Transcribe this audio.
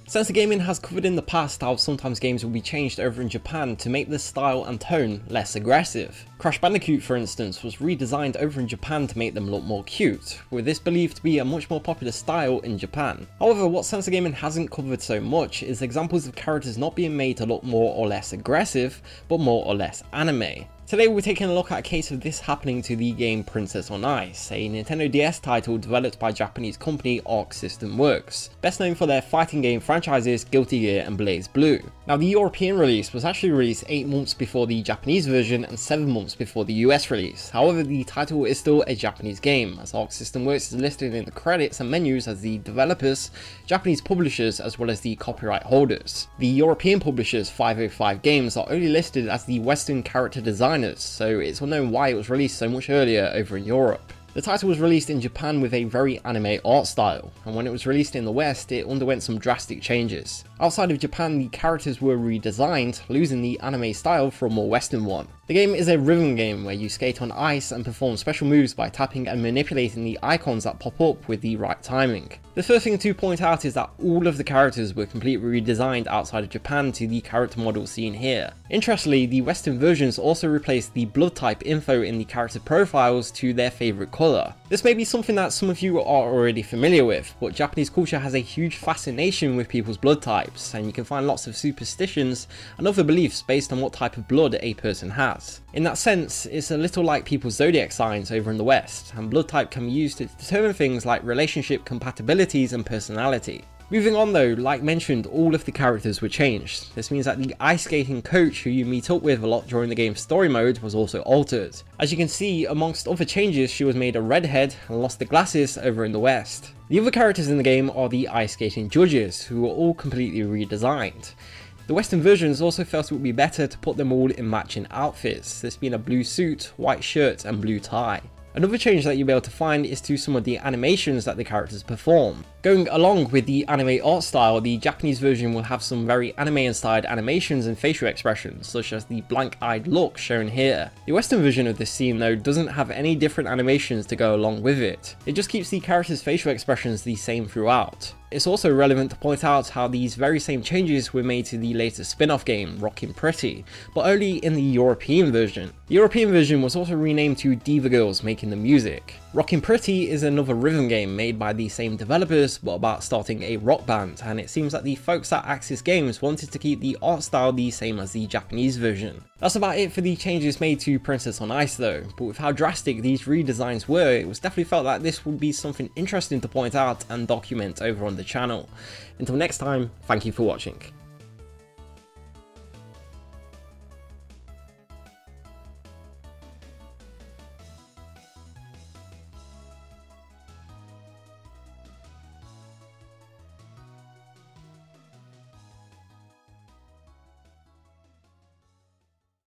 Censored Gaming has covered in the past how sometimes games will be changed over in Japan to make the style and tone less aggressive. Crash Bandicoot, for instance, was redesigned over in Japan to make them look more cute, with this believed to be a much more popular style in Japan. However, what Censored Gaming hasn't covered so much is examples of characters not being made to look more or less aggressive, but more or less anime. Today we're taking a look at a case of this happening to the game Princess on Ice, a Nintendo DS title developed by Japanese company Arc System Works, best known for their fighting game franchises Guilty Gear and Blaze Blue. Now, the European release was actually released 8 months before the Japanese version and 7 months before the US release. However, the title is still a Japanese game, as Arc System Works is listed in the credits and menus as the developers, Japanese publishers, as well as the copyright holders. The European publishers 505 Games are only listed as the Western character designers, so it's unknown why it was released so much earlier over in Europe. The title was released in Japan with a very anime art style, and when it was released in the West, it underwent some drastic changes. Outside of Japan, the characters were redesigned, losing the anime style for a more Western one. The game is a rhythm game where you skate on ice and perform special moves by tapping and manipulating the icons that pop up with the right timing. The first thing to point out is that all of the characters were completely redesigned outside of Japan to the character model seen here. Interestingly, the Western versions also replaced the blood type info in the character profiles to their favourite colour. This may be something that some of you are already familiar with, but Japanese culture has a huge fascination with people's blood types, and you can find lots of superstitions and other beliefs based on what type of blood a person has. In that sense, it's a little like people's zodiac signs over in the West, and blood type can be used to determine things like relationship compatibilities and personality. Moving on though, like mentioned, all of the characters were changed. This means that the ice skating coach who you meet up with a lot during the game's story mode was also altered. As you can see, amongst other changes, she was made a redhead and lost the glasses over in the West. The other characters in the game are the ice skating judges, who were all completely redesigned. The Western versions also felt it would be better to put them all in matching outfits, this being a blue suit, white shirt and blue tie. Another change that you'll be able to find is to some of the animations that the characters perform. Going along with the anime art style, the Japanese version will have some very anime-inspired animations and facial expressions, such as the blank-eyed look shown here. The Western version of this scene though doesn't have any different animations to go along with it. It just keeps the characters' facial expressions the same throughout. It's also relevant to point out how these very same changes were made to the latest spin-off game, Rockin' Pretty, but only in the European version. The European version was also renamed to Diva Girls Making the Music. Rockin' Pretty is another rhythm game made by the same developers but about starting a rock band, and it seems that the folks at Axis Games wanted to keep the art style the same as the Japanese version. That's about it for the changes made to Princess on Ice though, but with how drastic these redesigns were, it was definitely felt that this would be something interesting to point out and document over on the channel. Until next time, thank you for watching.